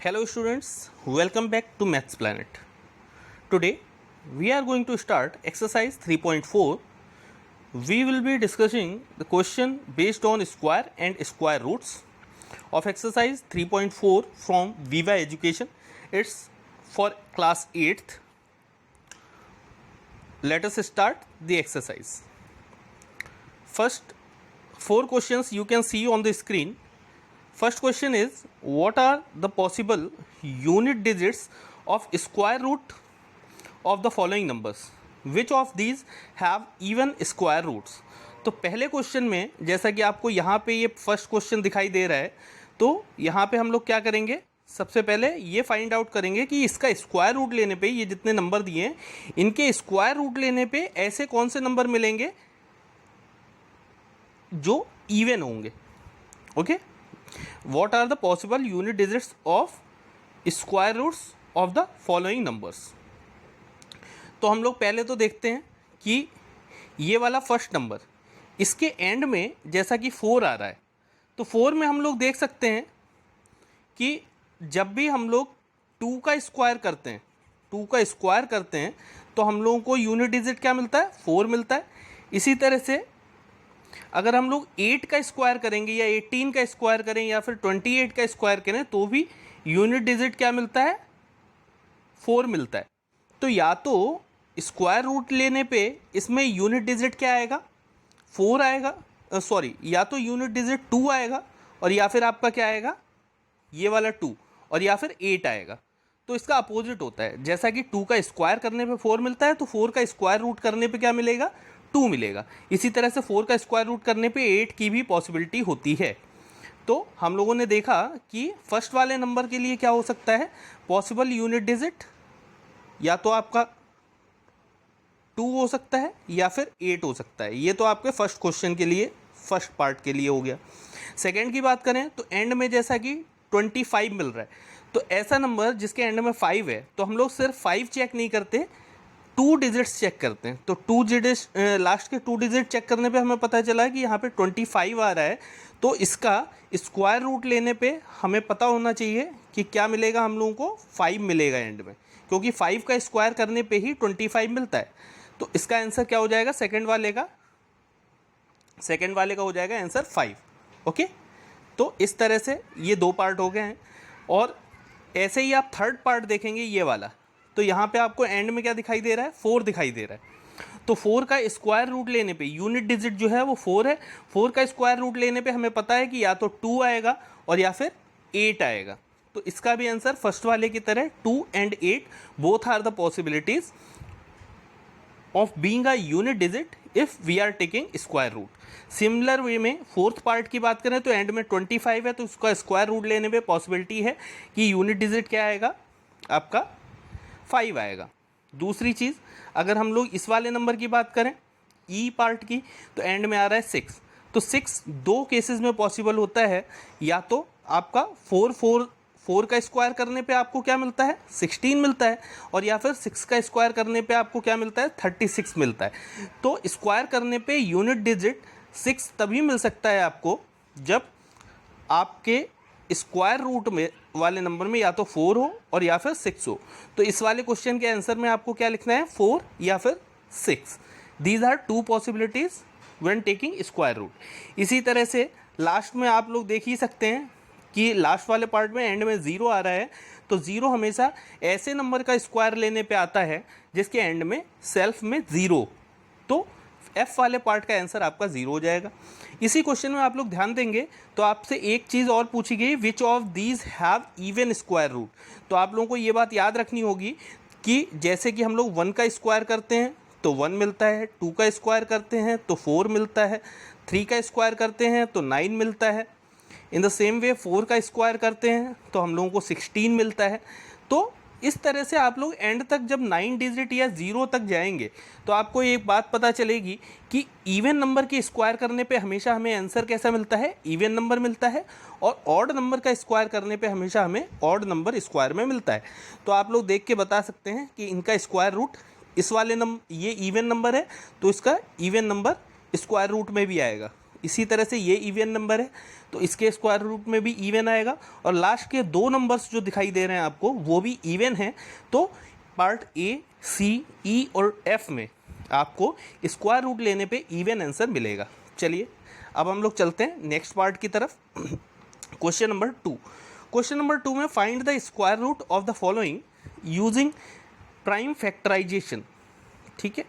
Hello students, welcome back to Maths Planet. Today we are going to start exercise 3.4. We will be discussing the question based on square and square roots of exercise 3.4 from Viva Education. It's for class 8th. Let us start the exercise. First 4 questions you can see on the screen. First question is, what are the possible unit digits of square root of the following numbers? Which of these have even square roots? तो पहले question में जैसा कि आपको यहाँ पे ये first question दिखाई दे रहा है, तो यहाँ पे हम लोग क्या करेंगे, सबसे पहले ये फाइंड आउट करेंगे कि इसका स्क्वायर रूट लेने पे, ये जितने नंबर दिए हैं इनके स्क्वायर रूट लेने पे ऐसे कौन से नंबर मिलेंगे जो इवन होंगे. Okay, what are the possible unit digits of square roots of the following numbers? तो हम लोग पहले तो देखते हैं कि ये वाला फर्स्ट नंबर, इसके एंड में जैसा कि 4 आ रहा है, तो 4 में हम लोग देख सकते हैं कि जब भी हम लोग 2 का स्क्वायर करते हैं तो हम लोगों को यूनिट डिजिट क्या मिलता है, 4 मिलता है. इसी तरह से अगर हम लोग 8 का स्क्वायर करेंगे या 18 का स्क्वायर करें या फिर 28 का स्क्वायर करें तो भी यूनिट डिजिट क्या मिलता है, 4 मिलता है. तो या तो स्क्वायर रूट लेने पे इसमें यूनिट डिजिट क्या आएगा, 4 आएगा, या तो यूनिट डिजिट 2 आएगा और या फिर आपका क्या आएगा, ये वाला 2, और या फिर 8 आएगा. तो इसका अपोजिट होता है, जैसा कि 2 का स्क्वायर करने पे 4 मिलता है तो 4 का स्क्वायर रूट करने पे क्या मिलेगा, 2 मिलेगा. इसी तरह से 4 का स्क्वायर रूट करने पे 8 की भी पॉसिबिलिटी होती है. तो हम लोगों ने देखा कि फर्स्ट वाले नंबर के लिए क्या हो सकता है, पॉसिबल यूनिट डिजिट या तो आपका 2 हो सकता है या फिर 8 हो सकता है. ये तो आपके फर्स्ट क्वेश्चन के लिए, फर्स्ट पार्ट के लिए हो गया. सेकेंड की बात करें तो एंड में जैसा कि 25 मिल रहा है, तो ऐसा नंबर जिसके एंड में 5 है तो हम लोग सिर्फ 5 चेक नहीं करते, 2 डिजिट्स चेक करते हैं. तो 2 डिजिट्स, लास्ट के 2 डिजिट चेक करने पे हमें पता चला कि यहाँ पे 25 आ रहा है, तो इसका स्क्वायर रूट लेने पे हमें पता होना चाहिए कि क्या मिलेगा, हम लोगों को 5 मिलेगा एंड में, क्योंकि 5 का स्क्वायर करने पे ही 25 मिलता है. तो इसका आंसर क्या हो जाएगा, सेकेंड वाले का हो जाएगा आंसर 5. ओके, तो इस तरह से ये 2 पार्ट हो गए हैं. और ऐसे ही आप थर्ड पार्ट देखेंगे ये वाला, तो यहाँ पे आपको एंड में क्या दिखाई दे रहा है, 4 दिखाई दे रहा है. तो 4 का स्क्वायर रूट लेने पे यूनिट डिजिट जो है वो 4 है. 4 का स्क्वायर रूट लेने पे हमें पता है कि या तो 2 आएगा और या फिर 8 आएगा. तो इसका भी आंसर फर्स्ट वाले की तरह 2 and 8 both are the possibilities of being a unit digit if we are taking square root. Similar way में फोर्थ पार्ट की बात करें तो एंड में 25 है, तो उसका स्क्वायर रूट लेने पे पॉसिबिलिटी है कि यूनिट डिजिट क्या आएगा, आपका 5 आएगा. दूसरी चीज़, अगर हम लोग इस वाले नंबर की बात करें ई पार्ट की, तो एंड में आ रहा है 6. तो 6 2 केसेस में पॉसिबल होता है, या तो आपका 4 का स्क्वायर करने पे आपको क्या मिलता है, 16 मिलता है, और या फिर 6 का स्क्वायर करने पे आपको क्या मिलता है, 36 मिलता है. तो स्क्वायर करने पे यूनिट डिजिट 6 तभी मिल सकता है आपको जब आपके स्क्वायर रूट में वाले नंबर में या तो 4 हो और या फिर 6 हो. तो इस वाले क्वेश्चन के आंसर में आपको क्या लिखना है, 4 या फिर 6. These are 2 possibilities when taking square root. इसी तरह से लास्ट में आप लोग देख ही सकते हैं कि लास्ट वाले पार्ट में एंड में 0 आ रहा है, तो 0 हमेशा ऐसे नंबर का स्क्वायर लेने पे आता है जिसके एंड में सेल्फ में 0. तो एफ वाले पार्ट का आंसर आपका 0 हो जाएगा. इसी क्वेश्चन में आप लोग ध्यान देंगे तो आपसे एक चीज़ और पूछी गई, which of these have even square root. तो आप लोगों को ये बात याद रखनी होगी कि जैसे कि हम लोग 1 का स्क्वायर करते हैं तो 1 मिलता है, 2 का स्क्वायर करते हैं तो 4 मिलता है, 3 का स्क्वायर करते हैं तो 9 मिलता है. इन द सेम वे 4 का स्क्वायर करते हैं तो हम लोगों को 16 मिलता है. तो इस तरह से आप लोग एंड तक जब 9 डिजिट या 0 तक जाएंगे तो आपको एक बात पता चलेगी कि इवन नंबर के स्क्वायर करने पे हमेशा हमें आंसर कैसा मिलता है, इवन नंबर मिलता है, और ऑड नंबर का स्क्वायर करने पे हमेशा हमें ऑड नंबर स्क्वायर में मिलता है. तो आप लोग देख के बता सकते हैं कि इनका स्क्वायर रूट इस वाले नंबर, ये इवन नंबर है तो इसका इवन नंबर स्क्वायर रूट में भी आएगा. इसी तरह से ये इवन नंबर है तो इसके स्क्वायर रूट में भी इवन आएगा, और लास्ट के दो नंबर्स जो दिखाई दे रहे हैं आपको वो भी इवन हैं। तो पार्ट ए, सी, ई और एफ में आपको स्क्वायर रूट लेने पे इवन आंसर मिलेगा। चलिए अब हम लोग चलते हैं नेक्स्ट पार्ट की तरफ। Question number 2। क्वेश्चन नंबर 2 में find the square root of the following using prime factorisation. ठीक है,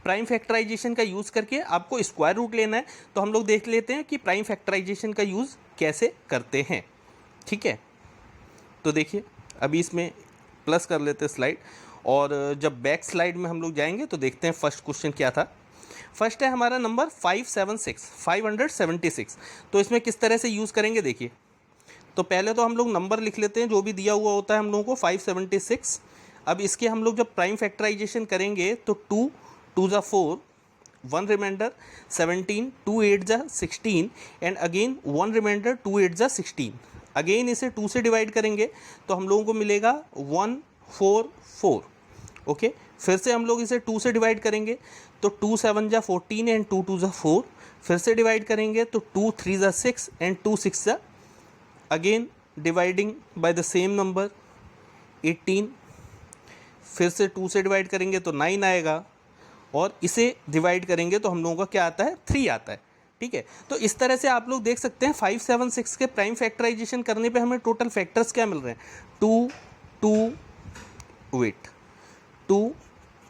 प्राइम फैक्टराइजेशन का यूज़ करके आपको स्क्वायर रूट लेना है। तो हम लोग देख लेते हैं कि प्राइम फैक्टराइजेशन का यूज़ कैसे करते हैं। ठीक है, तो देखिए अभी इसमें प्लस कर लेते हैं स्लाइड, और जब बैक स्लाइड में हम लोग जाएंगे तो देखते हैं फर्स्ट क्वेश्चन क्या था। फर्स्ट है हमारा नंबर 576। तो इसमें किस तरह से यूज़ करेंगे देखिए। तो पहले तो हम लोग नंबर लिख लेते हैं जो भी दिया हुआ होता है हम लोगों को 576। अब इसके हम लोग जब प्राइम फैक्टराइजेशन करेंगे तो 2 2 ज़ा 4, 1 रिमाइंडर 17, 2 8 ज़ा 16 एंड अगेन 1 रिमाइंडर 2 8 ज़ा 16। अगेन इसे 2 से डिवाइड करेंगे तो हम लोगों को मिलेगा 1 4 4। ओके, फिर से हम लोग इसे 2 से डिवाइड करेंगे तो 2 7 ज़ा 14 एंड 2 2 ज़ा 4। फिर से डिवाइड करेंगे तो 2 3 ज़ा 6 एंड 2 6 ज़ा, again dividing by the same number 18। फिर से 2 से डिवाइड करेंगे तो 9 आएगा, और इसे डिवाइड करेंगे तो हम लोगों का क्या आता है 3 आता है। ठीक है, तो इस तरह से आप लोग देख सकते हैं 576 के प्राइम फैक्टराइजेशन करने पे हमें टोटल फैक्टर्स क्या मिल रहे हैं। 2 2 वेट 2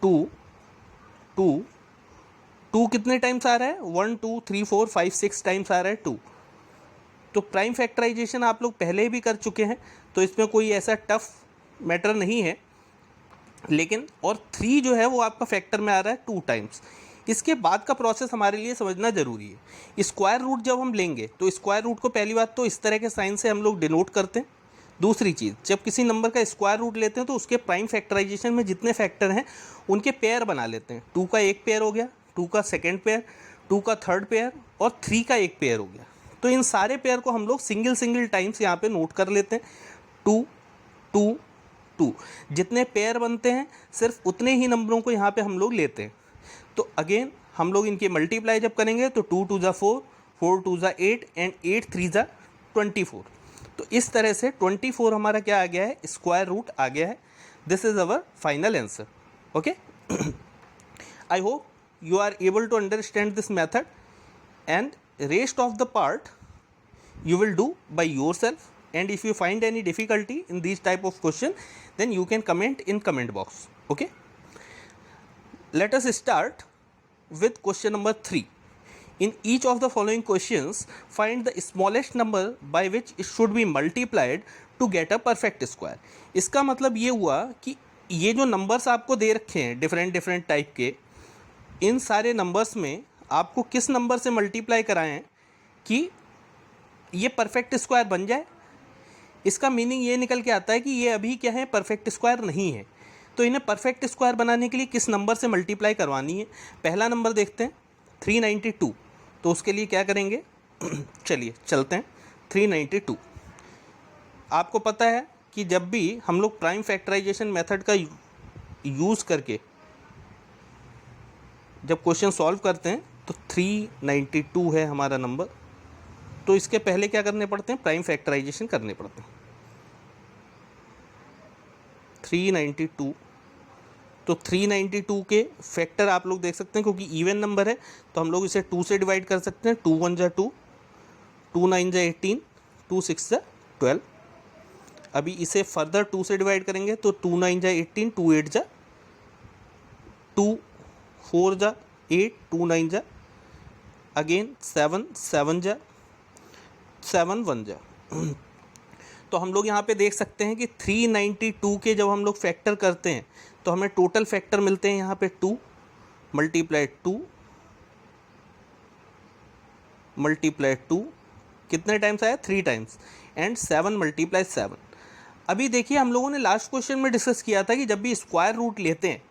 2 2 2 कितने टाइम्स आ रहा है 1 2 3 4 5 6 टाइम्स आ रहा है 2। तो प्राइम फैक्टराइजेशन आप लोग पहले भी कर चुके हैं तो इसमें कोई ऐसा टफ मैटर नहीं है, लेकिन और 3 जो है वो आपका फैक्टर में आ रहा है 2 टाइम्स। इसके बाद का प्रोसेस हमारे लिए समझना ज़रूरी है। स्क्वायर रूट जब हम लेंगे तो स्क्वायर रूट को पहली बात तो इस तरह के साइन से हम लोग डिनोट करते हैं। दूसरी चीज़, जब किसी नंबर का स्क्वायर रूट लेते हैं तो उसके प्राइम फैक्टराइजेशन में जितने फैक्टर हैं उनके पेयर बना लेते हैं। 2 का एक पेयर हो गया, 2 का सेकेंड पेयर, 2 का थर्ड पेयर और 3 का एक पेयर हो गया। तो इन सारे पेयर को हम लोग सिंगल टाइम्स यहाँ पे नोट कर लेते हैं। 2 2 2 जितने पेयर बनते हैं सिर्फ उतने ही नंबरों को यहाँ पे हम लोग लेते हैं। तो अगेन हम लोग इनके मल्टीप्लाई जब करेंगे तो 2 2 ज़ा 4, 4 2 ज़ा 8 एंड 8 3 ज़ा 24। तो इस तरह से 24 हमारा क्या आ गया है स्क्वायर रूट आ गया है। This is our final answer. Okay, I hope you are able to understand this method, and rest of the part you will do by yourself, and if you find any difficulty in these type of question then you can comment in comment box. Okay, let us start with question number 3. In each of the following questions find the smallest number by which it should be multiplied to get a perfect square. इसका मतलब ये हुआ कि ये जो numbers आपको दे रखे हैं डिफरेंट टाइप के, इन सारे नंबर्स में आपको किस नंबर से मल्टीप्लाई कराएं कि ये परफेक्ट स्क्वायर बन जाए। इसका मीनिंग ये निकल के आता है कि ये अभी क्या है परफेक्ट स्क्वायर नहीं है, तो इन्हें परफेक्ट स्क्वायर बनाने के लिए किस नंबर से मल्टीप्लाई करवानी है। पहला नंबर देखते हैं 392। तो उसके लिए क्या करेंगे चलिए चलते हैं 392। आपको पता है कि जब भी हम लोग प्राइम फैक्टराइजेशन मेथड का यूज़ करके जब क्वेश्चन सॉल्व करते हैं तो 392 है हमारा नंबर, तो इसके पहले क्या करने पड़ते हैं प्राइम फैक्टराइजेशन करने पड़ते हैं। 392, तो 392 के फैक्टर आप लोग देख सकते हैं क्योंकि इवन नंबर है तो हम लोग इसे 2 से डिवाइड कर सकते हैं। 2 1 ज़ा 2, 2 9 ज़ा 18, 2 6 ज़ा 12। अभी इसे फर्दर 2 से डिवाइड करेंगे तो 2 9 ज़ा 18, 2 8 ज़ा 2, 4 ज़ा 8, 2 9 ज़ा अगेन 7, 7 ज़ा 7 1 ज़ा। तो हम लोग यहाँ पे देख सकते हैं कि 392 के जब हम लोग फैक्टर करते हैं तो हमें टोटल फैक्टर मिलते हैं यहाँ पे 2 मल्टीप्लाई 2 मल्टीप्लाई 2 कितने टाइम्स आया 3 टाइम्स, एंड 7 मल्टीप्लाई 7। अभी देखिए हम लोगों ने लास्ट क्वेश्चन में डिस्कस किया था कि जब भी स्क्वायर रूट लेते हैं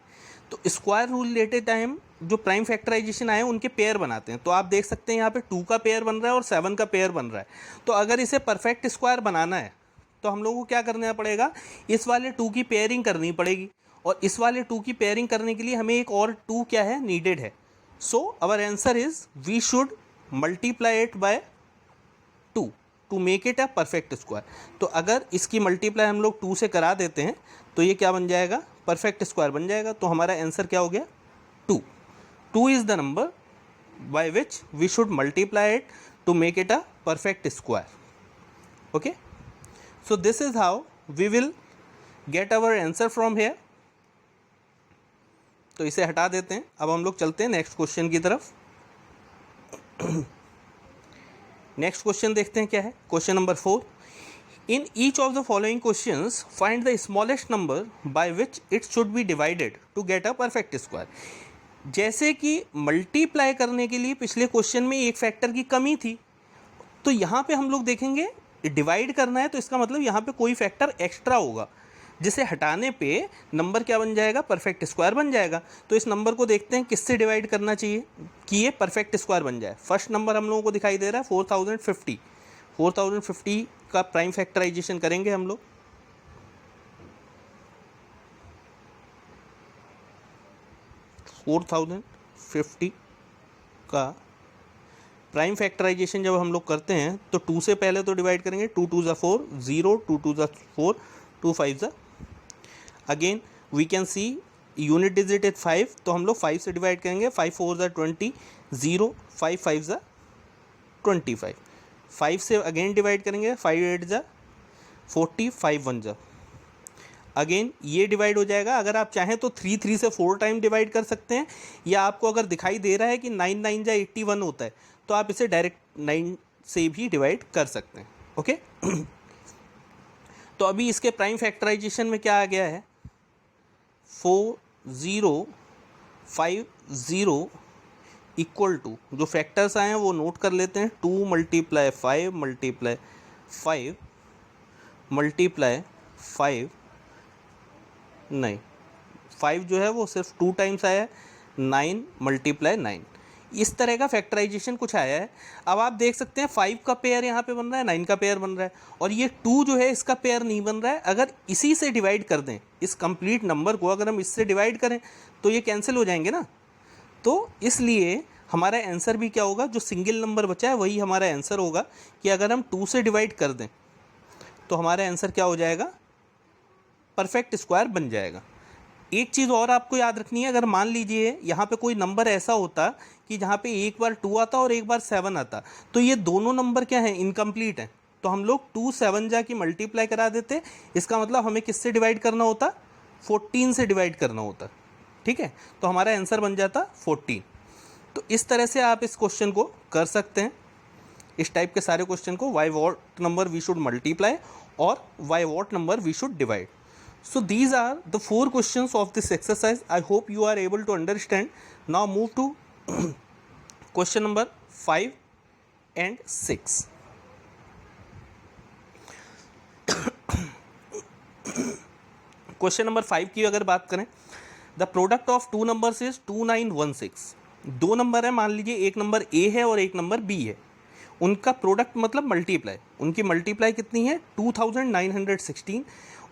तो स्क्वायर रूट लेते टाइम जो प्राइम फैक्टराइजेशन आए उनके पेयर बनाते हैं। तो आप देख सकते हैं यहाँ पे 2 का पेयर बन रहा है और 7 का पेयर बन रहा है। तो अगर इसे परफेक्ट स्क्वायर बनाना है तो हम लोगों को क्या करना पड़ेगा, इस वाले 2 की पेयरिंग करनी पड़ेगी, और इस वाले 2 की पेयरिंग करने के लिए हमें एक और 2 क्या है नीडेड है। So our answer is we should multiply it by 2 to make it a perfect square. तो अगर इसकी मल्टीप्लाई हम लोग 2 से करा देते हैं तो ये क्या बन जाएगा, परफेक्ट स्क्वायर बन जाएगा। तो हमारा आंसर क्या हो गया, 2। 2 is the number by which we should multiply it to make it a perfect square. Okay, so this is how we will get our answer from here. तो इसे हटा देते हैं। अब हम लोग चलते हैं नेक्स्ट क्वेश्चन की तरफ। नेक्स्ट क्वेश्चन देखते हैं क्या है। Question number 4, in each of the following questions find the smallest number by which it should be divided to get a perfect square. जैसे कि मल्टीप्लाई करने के लिए पिछले क्वेश्चन में एक फैक्टर की कमी थी, तो यहाँ पे हम लोग देखेंगे डिवाइड करना है तो इसका मतलब यहाँ पे कोई फैक्टर एक्स्ट्रा होगा, जिसे हटाने पे नंबर क्या बन जाएगा, परफेक्ट स्क्वायर बन जाएगा। तो इस नंबर को देखते हैं किससे डिवाइड करना चाहिए कि ये परफेक्ट स्क्वायर बन जाए। फर्स्ट नंबर हम लोगों को दिखाई दे रहा है 4050। 4050 का प्राइम फैक्टराइजेशन करेंगे हम लोग। का प्राइम फैक्टराइजेशन जब हम लोग करते हैं तो 2 से पहले तो डिवाइड करेंगे, 2 2 ज़ा 4, 0, 2 2 ज़ा 4, 2 5 ज़ा। Again we can see unit digit is 5, तो हम लोग 5 से डिवाइड करेंगे, 5 4 ज़ा 20, 0, 5 5 ज़ा 25। 5 से अगेन डिवाइड करेंगे, 5 8 ज़ा 40, 5 1 ज़ा। अगेन ये डिवाइड हो जाएगा। अगर आप चाहें तो 3 3 से 4 टाइम डिवाइड कर सकते हैं, या आपको अगर दिखाई दे रहा है कि 9 9 जा 81 होता है तो आप इसे डायरेक्ट 9 से भी डिवाइड कर सकते हैं। ओके, तो अभी इसके प्राइम फैक्टराइजेशन में क्या आ गया है, 4050 इक्वल टू, जो फैक्टर्स आए हैं वो नोट कर लेते हैं, 2 × 5 × 5 × 5 नहीं, 5 जो है वो सिर्फ 2 टाइम्स आया है, 9 × 9। इस तरह का फैक्टराइजेशन कुछ आया है। अब आप देख सकते हैं 5 का पेयर यहाँ पे बन रहा है, 9 का पेयर बन रहा है, और ये 2 जो है इसका पेयर नहीं बन रहा है। अगर इसी से डिवाइड कर दें, इस कंप्लीट नंबर को अगर हम इससे डिवाइड करें तो ये कैंसिल हो जाएंगे ना। तो इसलिए हमारा आंसर भी क्या होगा, जो सिंगल नंबर बचा है वही हमारा आंसर होगा, कि अगर हम 2 से डिवाइड कर दें तो हमारा आंसर क्या हो जाएगा, परफेक्ट स्क्वायर बन जाएगा। एक चीज़ और आपको याद रखनी है, अगर मान लीजिए यहाँ पे कोई नंबर ऐसा होता कि जहाँ पे एक बार 2 आता और एक बार 7 आता, तो ये दोनों नंबर क्या हैं, इनकम्प्लीट हैं, तो हम लोग 2 7 जा की मल्टीप्लाई करा देते। इसका मतलब हमें किससे डिवाइड करना होता, 14 से डिवाइड करना होता। ठीक है, तो हमारा आंसर बन जाता 14। तो इस तरह से आप इस क्वेश्चन को कर सकते हैं। इस टाइप के सारे क्वेश्चन को why what number we should multiply और why what number we should divide. So these are the 4 questions of this exercise. I hope you are able to understand. Now move to question number 5 and 6. Question number 5 की अगर बात करें, the product of 2 numbers is 2916. 2 number है, मान लीजिए एक number A है और एक नंबर B है, उनका प्रोडक्ट मतलब मल्टीप्लाई, उनकी मल्टीप्लाई कितनी है, 2916।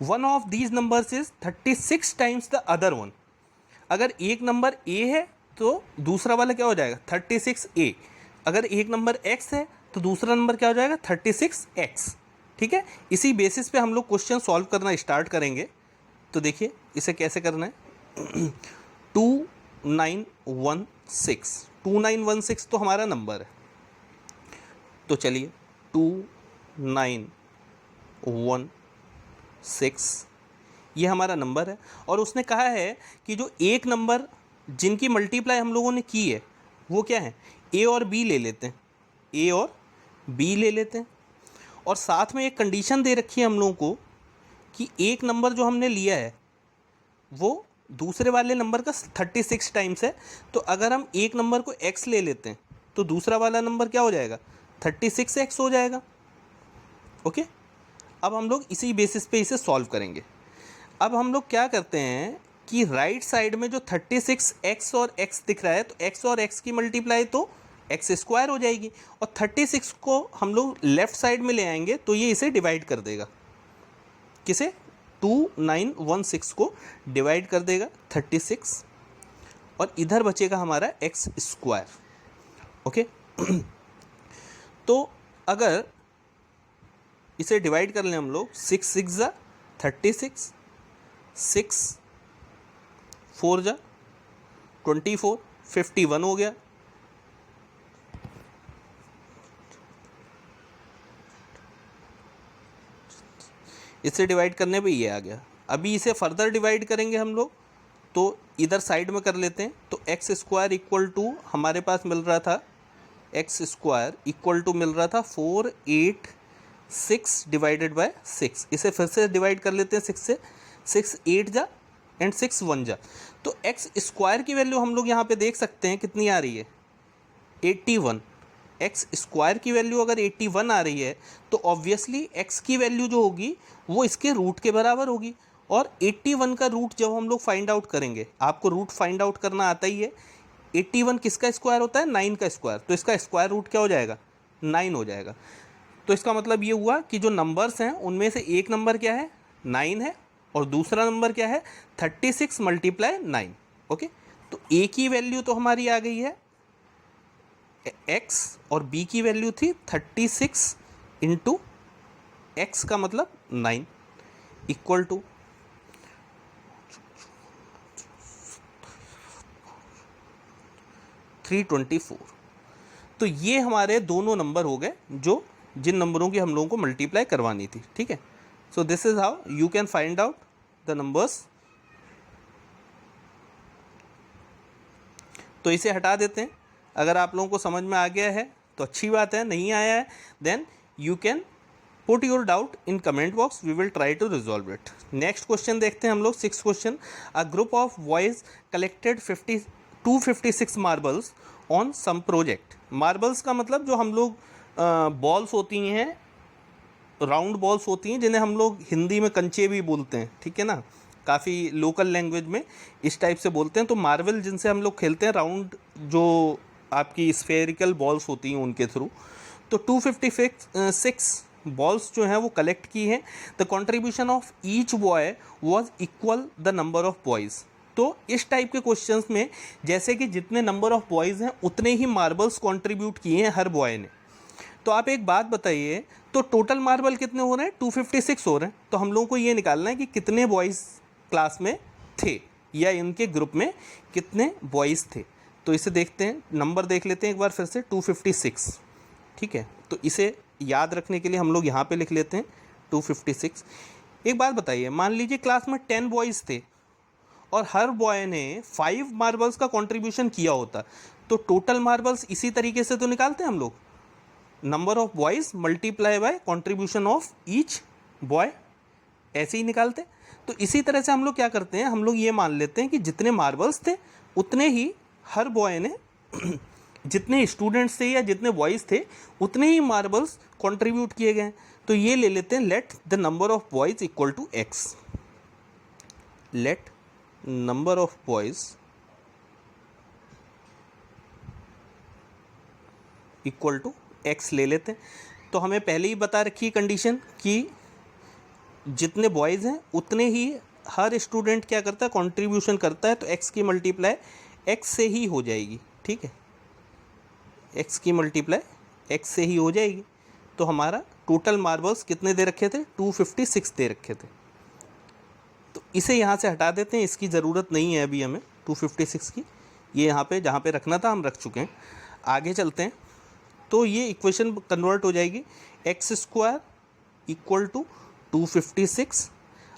One of these numbers is 36 times the other one. अगर एक नंबर A है तो दूसरा वाला क्या हो जाएगा, 36A। अगर एक नंबर X है तो दूसरा नंबर क्या हो जाएगा, 36X। ठीक है, इसी बेसिस पे हम लोग क्वेश्चन सॉल्व करना स्टार्ट करेंगे। तो देखिए इसे कैसे करना है। 2916 तो हमारा नंबर है, तो चलिए 2916 ये हमारा नंबर है, और उसने कहा है कि जो एक नंबर जिनकी मल्टीप्लाई हम लोगों ने की है वो क्या है, A और B ले लेते हैं, A और B ले लेते हैं, और साथ में एक कंडीशन दे रखी है हम लोगों को कि एक नंबर जो हमने लिया है वो दूसरे वाले नंबर का 36 टाइम्स है। तो अगर हम एक नंबर को X ले लेते हैं तो दूसरा वाला नंबर क्या हो जाएगा, 36X हो जाएगा। ओके, अब हम लोग इसी बेसिस पे इसे सॉल्व करेंगे। अब हम लोग क्या करते हैं कि राइट साइड में जो 36X और X दिख रहा है, तो X और X की मल्टीप्लाई तो एक्स स्क्वायर हो जाएगी, और 36 को हम लोग लेफ़्ट साइड में ले आएंगे तो ये इसे डिवाइड कर देगा, किसे, 2916 को डिवाइड कर देगा 36, और इधर बचेगा हमारा एक्स स्क्वायर। ओके, तो अगर इसे डिवाइड कर लें हम लोग, 6 6 जा 36, 6 4 जा 24, 51 हो गया। इसे डिवाइड करने पे ये आ गया। अभी इसे फर्दर डिवाइड करेंगे हम लोग, तो इधर साइड में कर लेते हैं। तो एक्स स्क्वायर इक्वल टू हमारे पास मिल रहा था, एक्स स्क्वायर इक्वल टू मिल रहा था 486 डिवाइडेड बाय 6। इसे फिर से डिवाइड कर लेते हैं 6 से, 6 8 जा एंड 6 1 जा। तो एक्स स्क्वायर की वैल्यू हम लोग यहाँ पे देख सकते हैं कितनी आ रही है, 81। एक्स स्क्वायर की वैल्यू अगर 81 आ रही है तो ऑब्वियसली एक्स की वैल्यू जो होगी वो इसके रूट के बराबर होगी। और 81 का रूट जब हम लोग फाइंड आउट करेंगे, आपको रूट फाइंड आउट करना आता ही है। 81 किसका स्क्वायर होता है, 9 का स्क्वायर, तो इसका स्क्वायर रूट क्या हो जाएगा, 9 हो जाएगा। तो इसका मतलब ये हुआ कि जो नंबर्स हैं उनमें से एक नंबर क्या है, 9 है, और दूसरा नंबर क्या है, 36 मल्टीप्लाई 9। ओके, तो ए की वैल्यू तो हमारी आ गई है x और b की वैल्यू थी 36 इंटू एक्स का मतलब 9 इक्वल टू 324। तो ये हमारे दोनों नंबर हो गए जो जिन नंबरों की हम लोगों को मल्टीप्लाई करवानी थी। ठीक है, सो this is how you can find out the numbers. तो इसे हटा देते हैं। अगर आप लोगों को समझ में आ गया है तो अच्छी बात है, नहीं आया है then you can put your doubt in comment box, we will try to resolve it. Next question देखते हैं हम लोग, 6 question. A group of boys collected 256 marbles on some project. Marbles का मतलब जो हम लोग बॉल्स होती हैं, राउंड बॉल्स होती हैं, जिन्हें हम लोग हिंदी में कंचे भी बोलते हैं। ठीक है ना, काफ़ी लोकल लैंग्वेज में इस टाइप से बोलते हैं। तो मार्बल जिनसे हम लोग खेलते हैं, राउंड जो आपकी स्फेरिकल बॉल्स होती हैं उनके थ्रू। तो 256 बॉल्स जो हैं वो कलेक्ट की हैं। The contribution of each boy was equal the number of boys. तो इस टाइप के क्वेश्चंस में जैसे कि जितने नंबर ऑफ बॉयज़ हैं उतने ही मार्बल्स कंट्रीब्यूट किए हैं हर बॉय ने। तो आप एक बात बताइए, तो टोटल मार्बल कितने हो रहे हैं, 256 हो रहे हैं। तो हम लोगों को ये निकालना है कि कितने बॉयज़ क्लास में थे या इनके ग्रुप में कितने बॉयज़ थे। तो इसे देखते हैं, नंबर देख लेते हैं एक बार फिर से, 256। ठीक है, तो इसे याद रखने के लिए हम लोग यहाँ पे लिख लेते हैं 256। एक बात बताइए, मान लीजिए क्लास में 10 बॉयज़ थे और हर बॉय ने 5 मार्बल्स का कंट्रीब्यूशन किया होता, तो टोटल मार्बल्स इसी तरीके से तो निकालते हैं हम लोग, number of boys multiply by contribution of each boy, ऐसे ही निकालते। तो इसी तरह से हम लोग क्या करते हैं, हम लोग ये मान लेते हैं कि जितने मार्बल्स थे उतने ही हर बॉय ने जितने स्टूडेंट्स थे या जितने बॉयज़ थे उतने ही मार्बल्स कंट्रीब्यूट किए गए। तो ये ले लेते हैं, let the number of boys equal to x. Let number of boys equal to x ले लेते हैं। तो हमें पहले ही बता रखी कंडीशन कि जितने बॉयज़ हैं उतने ही हर स्टूडेंट क्या करता है, कंट्रीब्यूशन करता है। तो एक्स की मल्टीप्लाई एक्स से ही हो जाएगी। ठीक है, एक्स की मल्टीप्लाई एक्स से ही हो जाएगी। तो हमारा टोटल मार्बल्स कितने दे रखे थे, 256 दे रखे थे। तो इसे यहाँ से हटा देते हैं, इसकी ज़रूरत नहीं है अभी हमें 256 की। ये यहाँ पे जहाँ पे रखना था हम रख चुके हैं। आगे चलते हैं, तो ये इक्वेशन कन्वर्ट हो जाएगी, एक्स स्क्वायर इक्वल टू 256।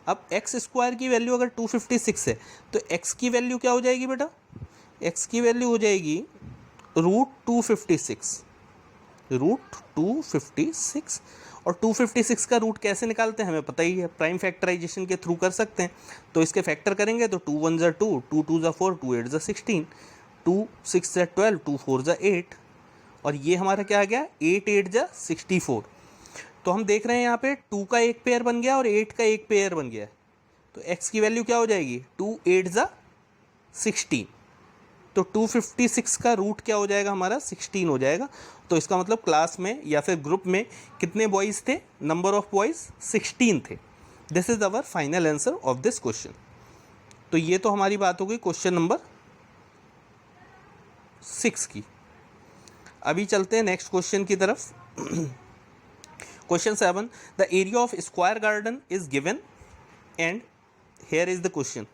अब एक्स स्क्वायर की वैल्यू अगर 256 है तो एक्स की वैल्यू क्या हो जाएगी बेटा, एक्स की वैल्यू हो जाएगी √256, √256। और 256 का रूट कैसे निकालते हैं हमें पता ही है, प्राइम फैक्टराइजेशन के थ्रू कर सकते हैं। तो इसके फैक्टर करेंगे तो 2 1 ज़ा 2, 2 2 ज़ा 4, 2 8 ज़ा 16, 2 6 ज़ा 12, 2 4 ज़ा 8, और ये हमारा क्या आ गया, 8 8 ज़ा 64। तो हम देख रहे हैं यहाँ पे 2 का एक पेयर बन गया और 8 का एक पेयर बन गया। तो x की वैल्यू क्या हो जाएगी, 2 8 ज़ा 16। तो 256 का रूट क्या हो जाएगा हमारा, 16 हो जाएगा। तो इसका मतलब क्लास में या फिर ग्रुप में कितने बॉयज़ थे, नंबर ऑफ बॉयज़ 16 थे। This is our final answer of this question. तो ये तो हमारी बात हो गई क्वेश्चन नंबर 6 की। अभी चलते हैं नेक्स्ट क्वेश्चन की तरफ। Question 7. The area of square garden is given and here is the question.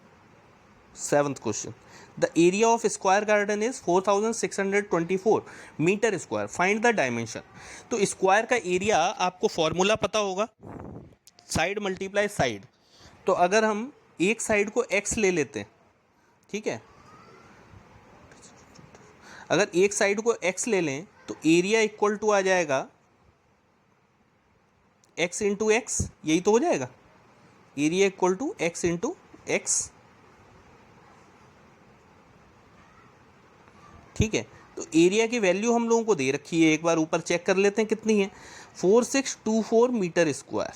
7th question. The area of square garden is 4624 metre square. Find the dimension. तो स्क्वायर का area आपको formula पता होगा, side multiply side. तो अगर हम एक side को x ले लेते हैं, ठीक है, अगर एक साइड को x ले लें तो एरिया इक्वल टू आ जाएगा x इंटू एक्स. यही तो हो जाएगा, area equal to x into x. ठीक है, तो एरिया की वैल्यू हम लोगों को दे रखी है, एक बार ऊपर चेक कर लेते हैं कितनी है. 4624 मीटर स्क्वायर.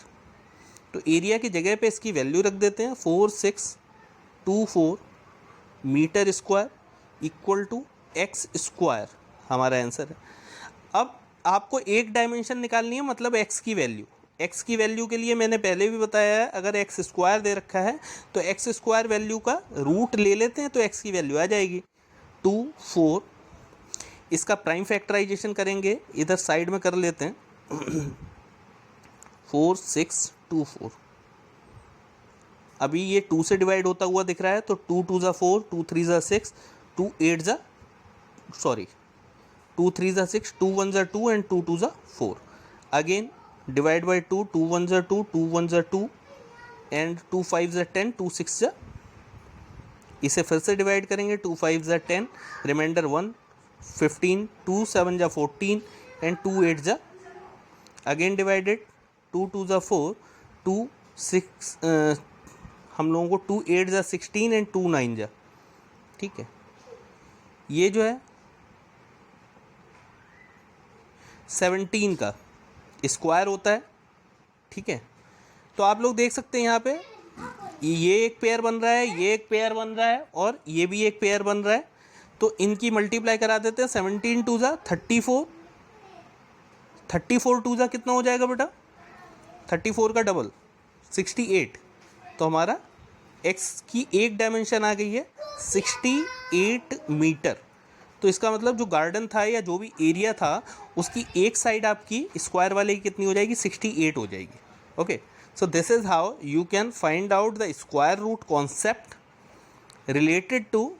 तो एरिया की जगह पे इसकी वैल्यू रख देते हैं 4624 metre square equal to x square. हमारा आंसर है. अब आपको एक डायमेंशन निकालनी है, मतलब एक्स की वैल्यू. एक्स की वैल्यू के लिए मैंने पहले भी बताया है, अगर एक्स स्क्वायर दे रखा है तो एक्स स्क्वायर वैल्यू का रूट ले लेते हैं तो एक्स की वैल्यू आ जाएगी 24. इसका प्राइम फैक्टराइजेशन करेंगे, इधर साइड में कर लेते हैं 4624. अभी ये 2 से डिवाइड होता हुआ दिख रहा है तो 2 2 ज़ा 4, 2 3 ज़ा 6, 2 8 ज़ा 2 3 ज़ा 6, 2 1 ज़ा 2 एंड 2 2 ज़ा 4. अगेन डिवाइड बाई 2, 2 1 ज़ा 2, 2 1 ज़ा 2 एंड 2 5 ज़ा 10, 2 6 ज़ा. इसे फिर से डिवाइड करेंगे, 2 5 ज़ा 10, रिमाइंडर 1, 15, 2 7 ज़ा 14 एंड 2 8 ज़ा. अगेन डिवाइडेड, 2 2 ज़ा 4, 2 6 हम लोगों को 2 8 ज़ा 16 एंड 2 9 ज़ा. ठीक है, ये जो है 17 का स्क्वायर होता है. ठीक है, तो आप लोग देख सकते हैं यहाँ पे ये एक पेयर बन रहा है, ये एक पेयर बन रहा है और ये भी एक पेयर बन रहा है. तो इनकी मल्टीप्लाई करा देते हैं. 17 2 ज़ा 34, 34 2 ज़ा कितना हो जाएगा बेटा, 34 का डबल 68. तो हमारा x की एक डायमेंशन आ गई है 68 मीटर. तो इसका मतलब जो गार्डन था या जो भी एरिया था उसकी एक साइड आपकी स्क्वायर वाले की कितनी हो जाएगी, 68 हो जाएगी. Okay, so this is how you can find out the square root concept related to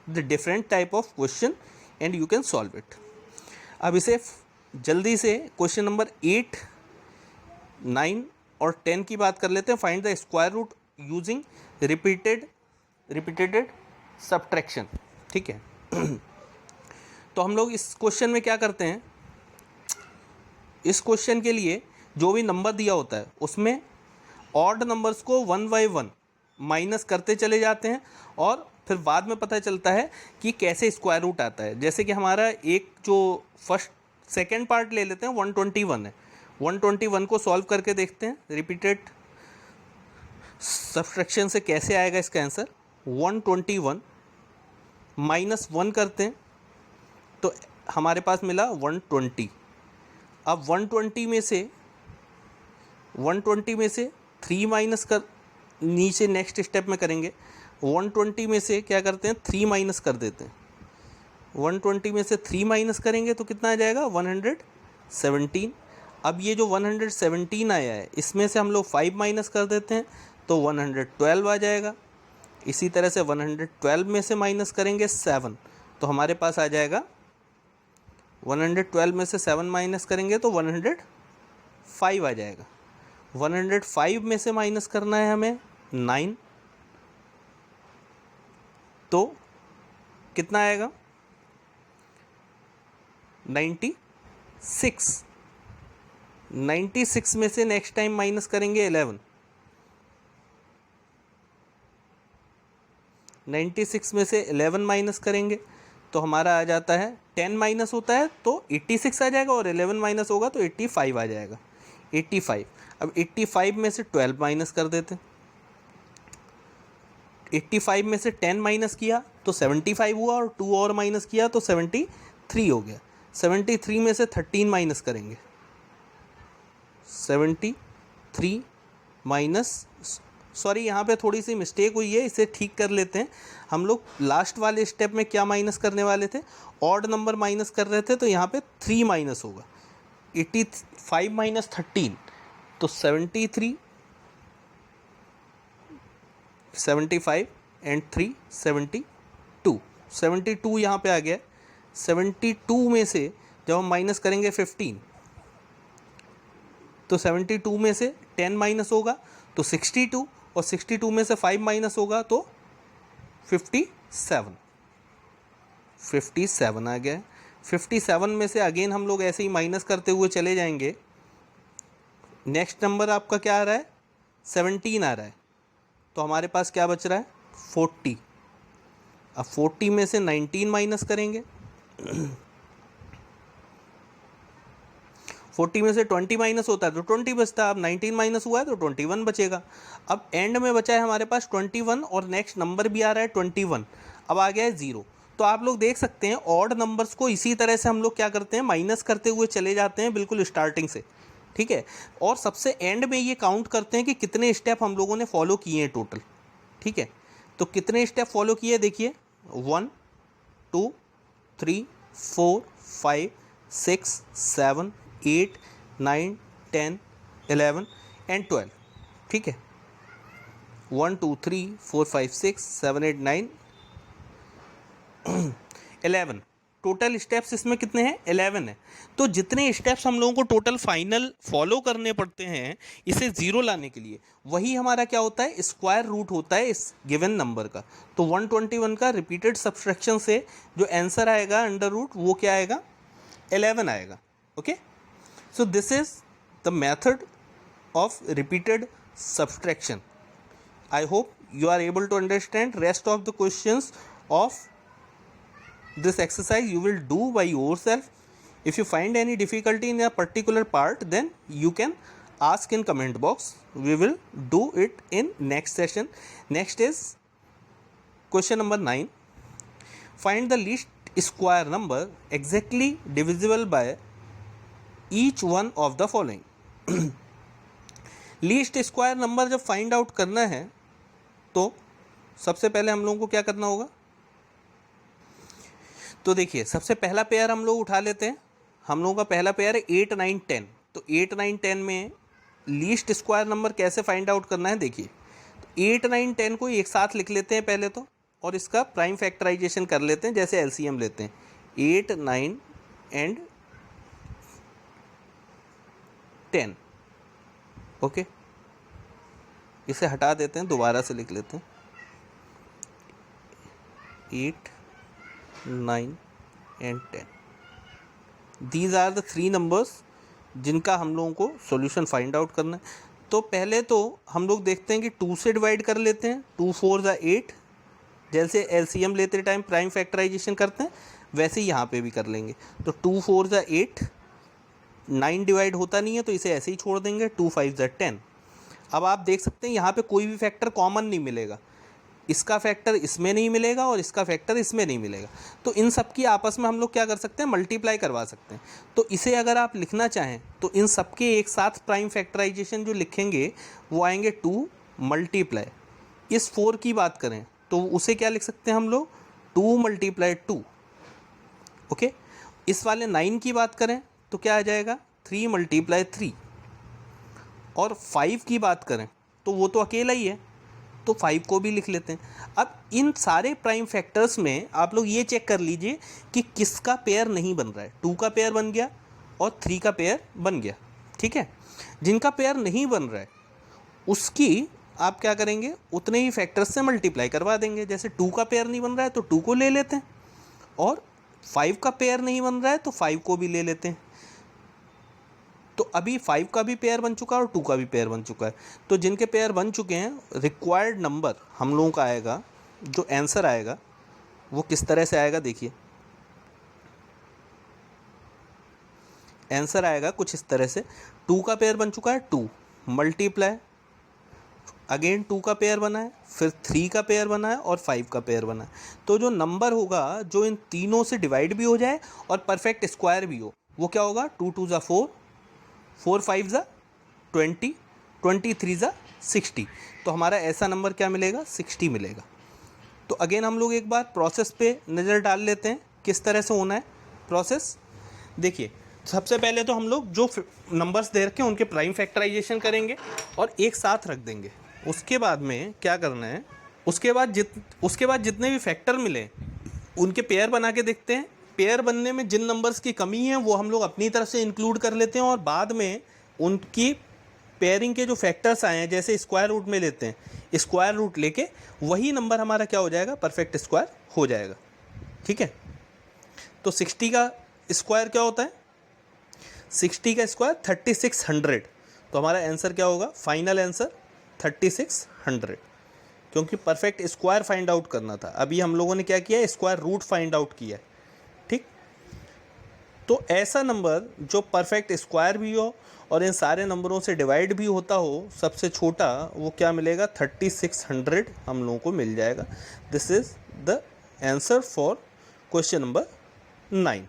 the different type of question and you can solve it. अब इसे जल्दी से क्वेश्चन नंबर 8, 9 और 10 की बात कर लेते हैं. Find the square root using repeated subtraction. ठीक है, तो हम लोग इस क्वेश्चन में क्या करते हैं, इस क्वेश्चन के लिए जो भी नंबर दिया होता है उसमें ऑड नंबर्स को 1 बाय 1 माइनस करते चले जाते हैं और फिर बाद में पता चलता है कि कैसे स्क्वायर रूट आता है. जैसे कि हमारा एक जो सेकेंड पार्ट ले लेते हैं 121 है, 121 को सॉल्व करके देखते हैं रिपीटेड सब्ट्रैक्शन से कैसे आएगा इसका आंसर. 121 माइनस 1 करते हैं तो हमारे पास मिला 120. अब 120 में से 3 माइनस कर, नीचे नेक्स्ट स्टेप में करेंगे. 120 में से क्या करते हैं, 3 माइनस कर देते हैं. 120 में से 3 माइनस करेंगे तो कितना आ जाएगा, 117. अब ये जो 117 आया है इसमें से हम लोग 5 माइनस कर देते हैं तो 112 आ जाएगा. इसी तरह से 112 में से माइनस करेंगे 7 तो हमारे पास आ जाएगा 112 में से 7 माइनस करेंगे तो 105 आ जाएगा. 105 में से माइनस करना है हमें 9 तो कितना आएगा, 96. 96 में से नेक्स्ट टाइम माइनस करेंगे 11. 96 में से 11 माइनस करेंगे तो हमारा आ जाता है 10 माइनस होता है तो 86 आ जाएगा और 11 माइनस होगा तो 85 आ जाएगा. 85. अब 85 में से 12 माइनस कर देते हैं. 85 में से 10 माइनस किया तो 75 हुआ और 2 और माइनस किया तो 73 हो गया. 73 में से 13 माइनस करेंगे, 73 माइनस, सॉरी यहाँ पे थोड़ी सी मिस्टेक हुई है, इसे ठीक कर लेते हैं. हम लोग लास्ट वाले स्टेप में क्या माइनस करने वाले थे, ऑड नंबर माइनस कर रहे थे तो यहाँ पे 3 माइनस होगा. 85 माइनस 13 तो 73, 75 एंड 3 72, 72 यहाँ पे आ गया। 72 में से जब हम माइनस करेंगे 15 तो 72 में से 10 माइनस होगा तो 62, और 62 में से 5 माइनस होगा तो 57, 57 आ गया। 57 में से अगेन हम लोग ऐसे ही माइनस करते हुए चले जाएंगे। नेक्स्ट नंबर आपका क्या आ रहा है, 17 आ रहा है, तो हमारे पास क्या बच रहा है, 40। अब 40 में से 19 माइनस करेंगे 40 में से 20 माइनस होता है तो 20 बचता है। अब 19 माइनस हुआ है तो 21 बचेगा। अब एंड में बचा है हमारे पास 21 और नेक्स्ट नंबर भी आ रहा है 21। अब आ गया है 0। तो आप लोग देख सकते हैं ऑड नंबर्स को इसी तरह से हम लोग क्या करते हैं, माइनस करते हुए चले जाते हैं बिल्कुल स्टार्टिंग से, ठीक है। और सबसे एंड में ये काउंट करते हैं कि कितने स्टेप हम लोगों ने फॉलो किए हैं टोटल, ठीक है। तो कितने स्टेप फॉलो किए देखिए, 1 2 3 4 5 6 7 8 9 10 11 एंड 12, ठीक है। 1 2 3 4 5 6 7 8 9 11 टोटल स्टेप्स इसमें कितने हैं, 11 है। तो जितने स्टेप्स हम लोगों को टोटल फाइनल फॉलो करने पड़ते हैं इसे ज़ीरो लाने के लिए, वही हमारा क्या होता है, स्क्वायर रूट होता है इस गिवन नंबर का। तो 121 का रिपीटेड सब्सट्रैक्शन से जो आंसर आएगा अंडर रूट वो क्या आएगा, 11 आएगा। Okay, so this is the method of repeated subtraction. I hope you are able to understand. Rest of the questions of this exercise you will do by yourself. If you find any difficulty in a particular part, then you can ask in comment box. We will do it in next session. Next is question number 9. Find the least square number exactly divisible by each one of the following. Least square number जब find out करना है तो सबसे पहले हम लोगों को क्या करना होगा, तो देखिए सबसे पहला पेयर हम लोग उठा लेते हैं। हम लोगों का पहला पेयर है 8 9 10। तो 8 9 10 में लीस्ट स्क्वायर नंबर कैसे फाइंड आउट करना है, देखिए 8 9 10 को एक साथ लिख लेते हैं पहले तो, और इसका प्राइम फैक्टराइजेशन कर लेते हैं, जैसे एलसीएम लेते हैं 8 9 एंड 10। ओके, इसे हटा देते हैं, दोबारा से लिख लेते हैं 8 9 and 10। These are the 3 numbers जिनका हम लोगों को सॉल्यूशन फाइंड आउट करना है। तो पहले तो हम लोग देखते हैं कि 2 से डिवाइड कर लेते हैं, 2 4 ज़ा 8, जैसे एलसीएम लेते टाइम प्राइम फैक्टराइजेशन करते हैं वैसे ही यहाँ पे भी कर लेंगे। तो 2 4 ज़ा 8, 9 डिवाइड होता नहीं है तो इसे ऐसे ही छोड़ देंगे, 2 5 ज़ा 10। अब आप देख सकते हैं यहाँ पे कोई भी फैक्टर कॉमन नहीं मिलेगा, इसका फैक्टर इसमें नहीं मिलेगा और इसका फैक्टर इसमें नहीं मिलेगा। तो इन सब की आपस में हम लोग क्या कर सकते हैं, मल्टीप्लाई करवा सकते हैं। तो इसे अगर आप लिखना चाहें तो इन सब के एक साथ प्राइम फैक्टराइजेशन जो लिखेंगे वो आएंगे 2 मल्टीप्लाई, इस 4 की बात करें तो उसे क्या लिख सकते हैं हम लोग, 2 मल्टीप्लाई 2। ओके, इस वाले 9 की बात करें तो क्या आ जाएगा, 3 मल्टीप्लाई 3। और 5 की बात करें तो वो तो अकेला ही है तो 5 को भी लिख लेते हैं। अब इन सारे प्राइम फैक्टर्स में आप लोग ये चेक कर लीजिए कि किसका पेयर नहीं बन रहा है। 2 का पेयर बन गया और 3 का पेयर बन गया, ठीक है। जिनका पेयर नहीं बन रहा है उसकी आप क्या करेंगे, उतने ही फैक्टर्स से मल्टीप्लाई करवा देंगे। जैसे 2 का पेयर नहीं बन रहा है तो 2 को ले लेते हैं, और 5 का पेयर नहीं बन रहा है तो 5 को भी ले लेते हैं। तो अभी 5 का भी पेयर बन चुका है और 2 का भी पेयर बन चुका है। तो जिनके पेयर बन चुके हैं, रिक्वायर्ड नंबर हम लोगों का आएगा, जो आंसर आएगा वो किस तरह से आएगा, देखिए आंसर आएगा कुछ इस तरह से। 2 का पेयर बन चुका है 2 मल्टीप्लाई, अगेन 2 का पेयर बना है, फिर 3 का पेयर बना है और 5 का पेयर बना है। तो जो नंबर होगा जो इन तीनों से डिवाइड भी हो जाए और परफेक्ट स्क्वायर भी हो, वो क्या होगा, 2 2 ज़ा 4, 4 5 ज़ा 20, 23 ज़ा 60। तो हमारा ऐसा नंबर क्या मिलेगा, 60 मिलेगा। तो अगेन हम लोग एक बार प्रोसेस पे नज़र डाल लेते हैं किस तरह से होना है प्रोसेस। देखिए सबसे पहले तो हम लोग जो नंबर्स दे रखे हैं उनके प्राइम फैक्टराइजेशन करेंगे और एक साथ रख देंगे। उसके बाद में क्या करना है, उसके बाद जितने भी फैक्टर मिले उनके पेयर बना के देखते हैं। पेयर बनने में जिन नंबर्स की कमी है वो हम लोग अपनी तरफ से इंक्लूड कर लेते हैं और बाद में उनकी पेयरिंग के जो फैक्टर्स आए हैं, जैसे स्क्वायर रूट में लेते हैं, स्क्वायर रूट लेके वही नंबर हमारा क्या हो जाएगा, परफेक्ट स्क्वायर हो जाएगा। ठीक है, तो 60 का स्क्वायर क्या होता है, 60 का स्क्वायर 3600। तो हमारा आंसर क्या होगा, फाइनल आंसर 3600, क्योंकि परफेक्ट स्क्वायर फाइंड आउट करना था। अभी हम लोगों ने क्या किया, स्क्वायर रूट फाइंड आउट किया है। ठीक, तो ऐसा नंबर जो परफेक्ट स्क्वायर भी हो और इन सारे नंबरों से डिवाइड भी होता हो, सबसे छोटा, वो क्या मिलेगा, 3600 हम लोगों को मिल जाएगा। This is the answer for question number 9।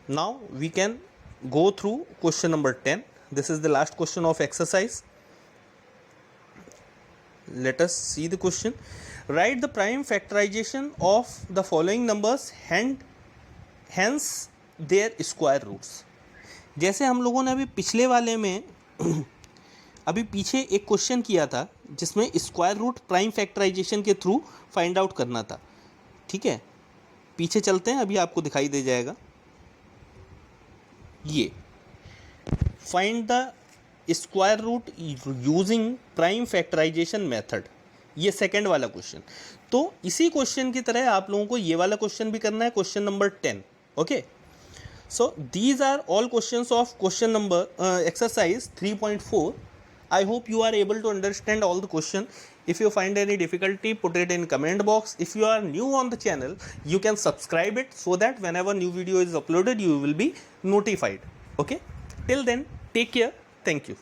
Now we can go through question number 10. This is the last question of exercise. Let us see the question. Write the prime factorization of the following numbers and hence their square roots. जैसे हम लोगों ने अभी पिछले वाले में अभी पीछे एक क्वेश्चन किया था जिसमें स्क्वायर रूट प्राइम फैक्टराइजेशन के थ्रू फाइंड आउट करना था। ठीक है, पीछे चलते हैं, अभी आपको दिखाई दे जाएगा। ये find the square root using prime factorisation method, ये सेकंड वाला क्वेश्चन। तो इसी क्वेश्चन की तरह आप लोगों को ये वाला क्वेश्चन भी करना है, question number 10। Okay, so these are all questions of question number exercise 3.4. I hope you are able to understand all the question. If you find any difficulty, put it in comment box. If you are new on the channel, you can subscribe it so that whenever new video is uploaded, you will be notified. Okay, till then, take care. Thank you.